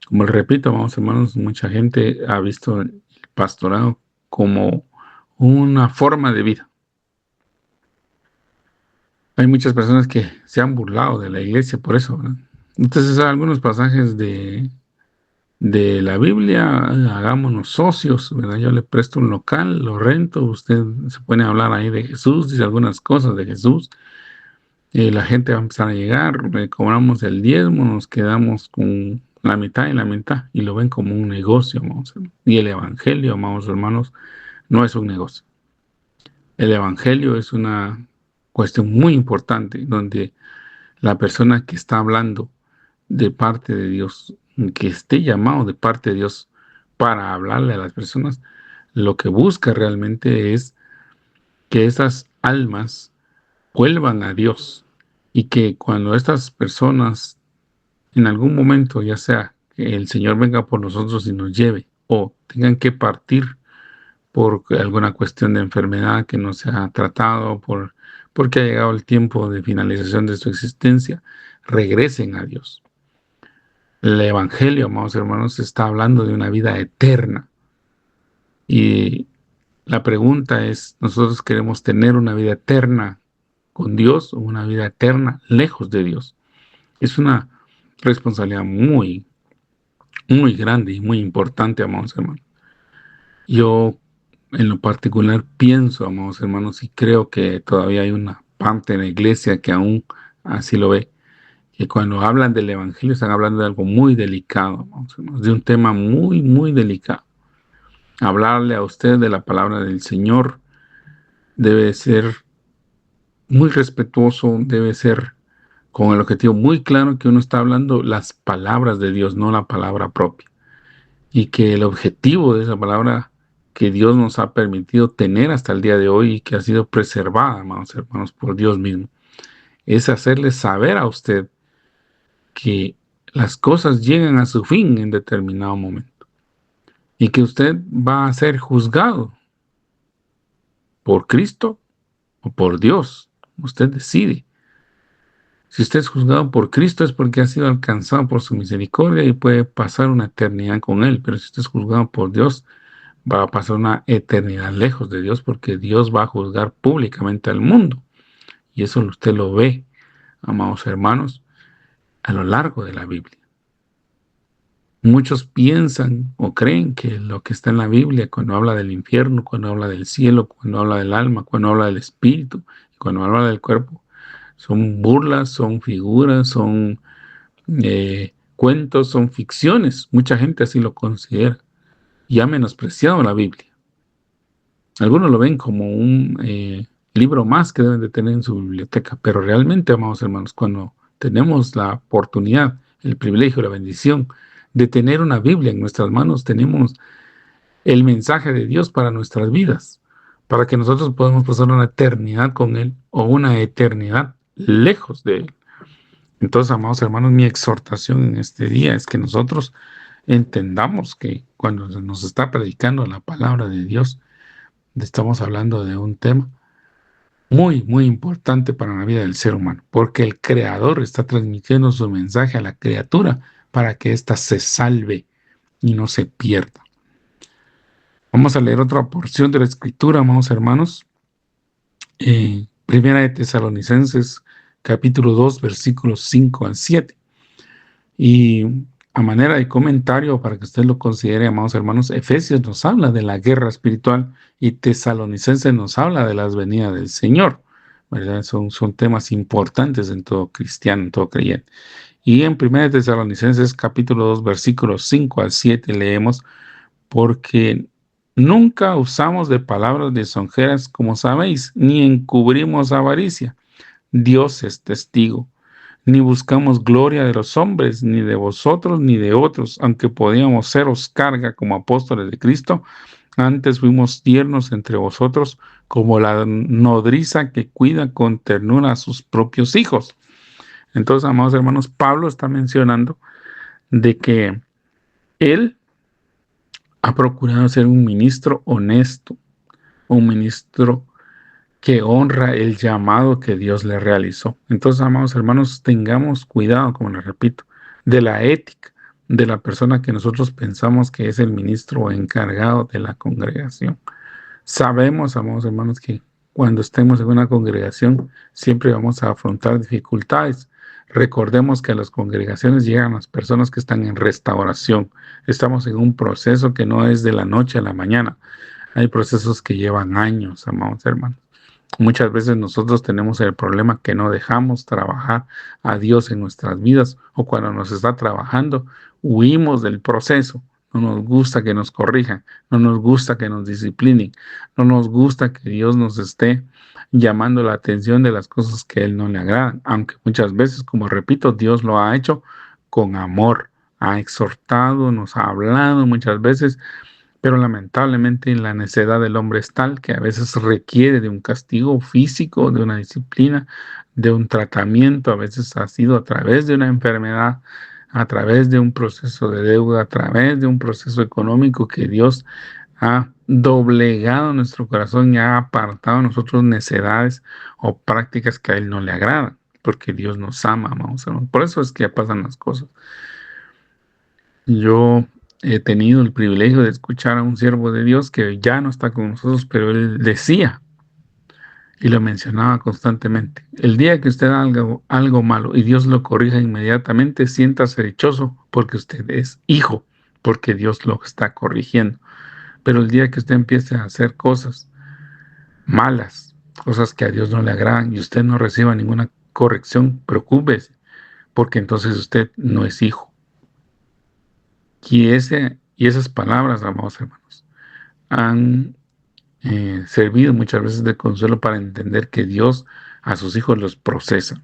Como les repito, amados hermanos, mucha gente ha visto el pastorado como una forma de vida. Hay muchas personas que se han burlado de la iglesia por eso, ¿verdad? Entonces, algunos pasajes de la Biblia, hagámonos socios, ¿verdad? Yo le presto un local, lo rento, usted se pone a hablar ahí de Jesús, dice algunas cosas de Jesús, la gente va a empezar a llegar, le cobramos el diezmo, nos quedamos con la mitad y la mitad, y lo ven como un negocio, amados hermanos. Y el evangelio, amados hermanos, no es un negocio. El evangelio es una cuestión muy importante, donde la persona que está hablando de parte de Dios, que esté llamado de parte de Dios para hablarle a las personas, lo que busca realmente es que esas almas vuelvan a Dios y que cuando estas personas en algún momento, ya sea que el Señor venga por nosotros y nos lleve o tengan que partir por alguna cuestión de enfermedad que no se ha tratado, porque ha llegado el tiempo de finalización de su existencia, regresen a Dios. El Evangelio, amados hermanos, está hablando de una vida eterna. Y la pregunta es, ¿nosotros queremos tener una vida eterna con Dios o una vida eterna lejos de Dios? Es una responsabilidad muy, muy grande y muy importante, amados hermanos. Yo, en lo particular, pienso, amados hermanos, y creo que todavía hay una parte de la iglesia que aún así lo ve, que cuando hablan del Evangelio están hablando de algo muy delicado, amados hermanos, de un tema muy, muy delicado. Hablarle a usted de la palabra del Señor debe ser muy respetuoso, debe ser con el objetivo muy claro que uno está hablando las palabras de Dios, no la palabra propia. Y que el objetivo de esa palabra que Dios nos ha permitido tener hasta el día de hoy y que ha sido preservada, amados hermanos, por Dios mismo, es hacerle saber a usted que las cosas llegan a su fin en determinado momento y que usted va a ser juzgado por Cristo o por Dios. Usted decide. Si usted es juzgado por Cristo es porque ha sido alcanzado por su misericordia y puede pasar una eternidad con Él. Pero si usted es juzgado por Dios, va a pasar una eternidad lejos de Dios porque Dios va a juzgar públicamente al mundo. Y eso usted lo ve, amados hermanos, a lo largo de la Biblia. Muchos piensan o creen que lo que está en la Biblia, cuando habla del infierno, cuando habla del cielo, cuando habla del alma, cuando habla del espíritu, cuando habla del cuerpo, son burlas, son figuras, son cuentos, son ficciones. Mucha gente así lo considera y ha menospreciado la Biblia. Algunos lo ven como un libro más que deben de tener en su biblioteca, pero realmente, amados hermanos, cuando tenemos la oportunidad, el privilegio, la bendición de tener una Biblia en nuestras manos, tenemos el mensaje de Dios para nuestras vidas, para que nosotros podamos pasar una eternidad con Él o una eternidad lejos de Él. Entonces, amados hermanos, mi exhortación en este día es que nosotros entendamos que cuando nos está predicando la palabra de Dios, estamos hablando de un tema muy, muy importante para la vida del ser humano, porque el Creador está transmitiendo su mensaje a la criatura para que ésta se salve y no se pierda. Vamos a leer otra porción de la Escritura, amados hermanos. Primera de Tesalonicenses, capítulo 2, versículos 5 al 7. Y a manera de comentario, para que usted lo considere, amados hermanos, Efesios nos habla de la guerra espiritual y Tesalonicenses nos habla de las venidas del Señor, ¿verdad? Son temas importantes en todo cristiano, en todo creyente. Y en 1 Tesalonicenses capítulo 2, versículos 5 al 7 leemos, porque nunca usamos de palabras lisonjeras, como sabéis, ni encubrimos avaricia. Dios es testigo. Ni buscamos gloria de los hombres, ni de vosotros, ni de otros, aunque podíamos seros carga como apóstoles de Cristo. Antes fuimos tiernos entre vosotros, como la nodriza que cuida con ternura a sus propios hijos. Entonces, amados hermanos, Pablo está mencionando de que él ha procurado ser un ministro honesto, un ministro que honra el llamado que Dios le realizó. Entonces, amados hermanos, tengamos cuidado, como les repito, de la ética de la persona que nosotros pensamos que es el ministro encargado de la congregación. Sabemos, amados hermanos, que cuando estemos en una congregación siempre vamos a afrontar dificultades. Recordemos que a las congregaciones llegan las personas que están en restauración. Estamos en un proceso que no es de la noche a la mañana. Hay procesos que llevan años, amados hermanos. Muchas veces nosotros tenemos el problema que no dejamos trabajar a Dios en nuestras vidas, o cuando nos está trabajando, huimos del proceso. No nos gusta que nos corrijan, no nos gusta que nos disciplinen, no nos gusta que Dios nos esté llamando la atención de las cosas que a Él no le agradan, aunque muchas veces, como repito, Dios lo ha hecho con amor, ha exhortado, nos ha hablado muchas veces, pero lamentablemente la necedad del hombre es tal que a veces requiere de un castigo físico, de una disciplina, de un tratamiento. A veces ha sido a través de una enfermedad, a través de un proceso de deuda, a través de un proceso económico que Dios ha doblegado nuestro corazón y ha apartado a nosotros necedades o prácticas que a Él no le agradan, porque Dios nos ama, amados hermanos. Por eso es que pasan las cosas. Yo he tenido el privilegio de escuchar a un siervo de Dios que ya no está con nosotros, pero él decía y lo mencionaba constantemente: el día que usted haga algo malo y Dios lo corrija inmediatamente, siéntase dichoso porque usted es hijo, porque Dios lo está corrigiendo. Pero el día que usted empiece a hacer cosas malas, cosas que a Dios no le agradan y usted no reciba ninguna corrección, preocúpese, porque entonces usted no es hijo. Y esas palabras, amados hermanos, han servido muchas veces de consuelo para entender que Dios a sus hijos los procesa.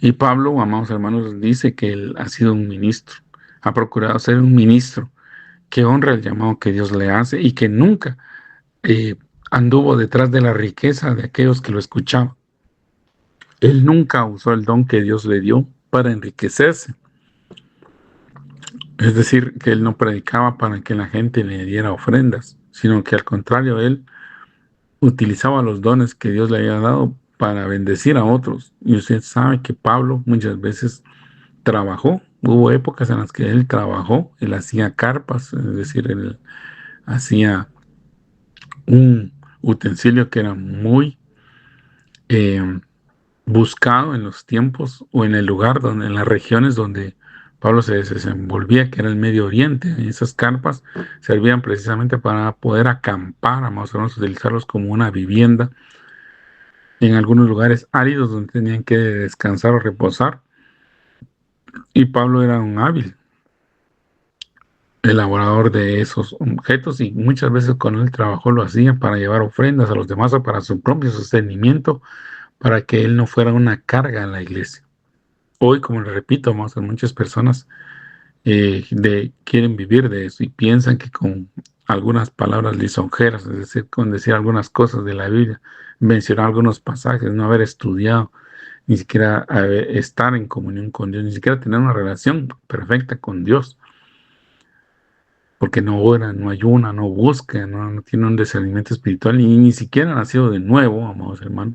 Y Pablo, amados hermanos, dice que él ha sido un ministro, ha procurado ser un ministro que honra el llamado que Dios le hace y que nunca anduvo detrás de la riqueza de aquellos que lo escuchaban. Él nunca usó el don que Dios le dio para enriquecerse. Es decir, que él no predicaba para que la gente le diera ofrendas, sino que al contrario, él utilizaba los dones que Dios le había dado para bendecir a otros. Y usted sabe que Pablo muchas veces trabajó. Hubo épocas en las que él trabajó, él hacía carpas, es decir, él hacía un utensilio que era muy buscado en los tiempos o en el lugar donde, en las regiones donde Pablo se desenvolvía, que era el Medio Oriente. Y esas carpas servían precisamente para poder acampar, vamos a utilizarlos como una vivienda en algunos lugares áridos donde tenían que descansar o reposar. Y Pablo era un hábil elaborador de esos objetos y muchas veces con él trabajó lo hacía para llevar ofrendas a los demás o para su propio sostenimiento, para que él no fuera una carga en la iglesia. Hoy, como le repito, muchas personas quieren vivir de eso y piensan que con algunas palabras lisonjeras, es decir, con decir algunas cosas de la Biblia, mencionar algunos pasajes, no haber estudiado, ni siquiera estar en comunión con Dios, ni siquiera tener una relación perfecta con Dios, porque no ora, no ayuna, no busca, no tiene un discernimiento espiritual y ni siquiera ha nacido de nuevo, amados hermanos.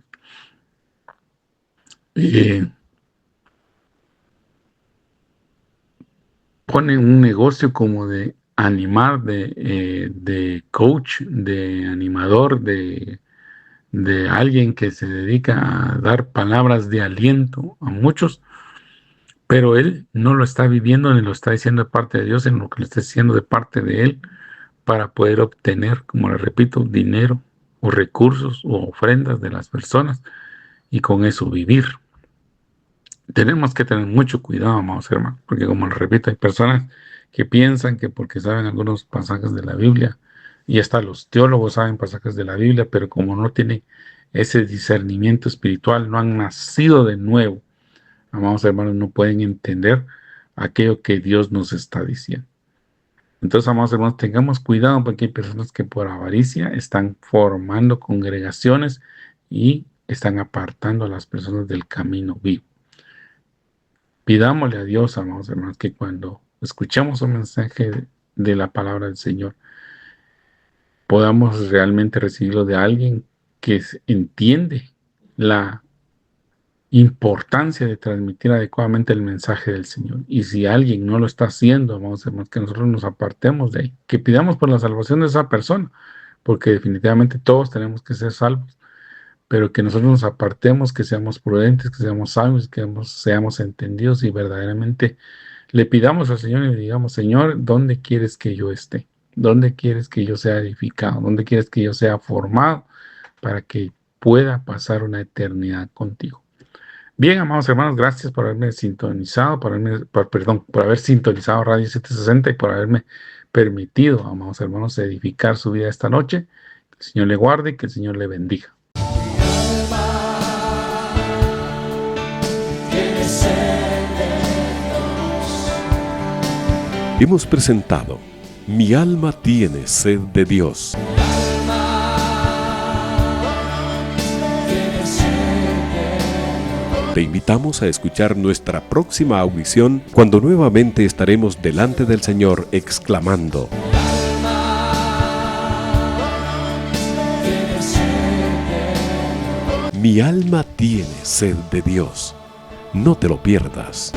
Pone un negocio como de animar, de coach, de animador, de alguien que se dedica a dar palabras de aliento a muchos, pero él no lo está viviendo ni lo está diciendo de parte de Dios, sino lo que lo está diciendo de parte de él para poder obtener, como le repito, dinero o recursos o ofrendas de las personas y con eso vivir. Tenemos que tener mucho cuidado, amados hermanos, porque como les repito, hay personas que piensan que porque saben algunos pasajes de la Biblia, y hasta los teólogos saben pasajes de la Biblia, pero como no tienen ese discernimiento espiritual, no han nacido de nuevo, amados hermanos, no pueden entender aquello que Dios nos está diciendo. Entonces, amados hermanos, tengamos cuidado porque hay personas que por avaricia están formando congregaciones y están apartando a las personas del camino vivo. Pidámosle a Dios, amados hermanos, que cuando escuchemos un mensaje de la palabra del Señor, podamos realmente recibirlo de alguien que entiende la importancia de transmitir adecuadamente el mensaje del Señor. Y si alguien no lo está haciendo, amados hermanos, que nosotros nos apartemos de ahí, que pidamos por la salvación de esa persona, porque definitivamente todos tenemos que ser salvos, pero que nosotros nos apartemos, que seamos prudentes, que seamos sabios, que seamos entendidos y verdaderamente le pidamos al Señor y le digamos: Señor, ¿dónde quieres que yo esté? ¿Dónde quieres que yo sea edificado? ¿Dónde quieres que yo sea formado para que pueda pasar una eternidad contigo? Bien, amados hermanos, gracias por haberme sintonizado, por haber sintonizado Radio 760 y por haberme permitido, amados hermanos, edificar su vida esta noche. Que el Señor le guarde y que el Señor le bendiga. Hemos presentado Mi alma tiene sed de Dios. Te invitamos a escuchar nuestra próxima audición cuando nuevamente estaremos delante del Señor exclamando: Mi alma tiene sed de Dios. No te lo pierdas.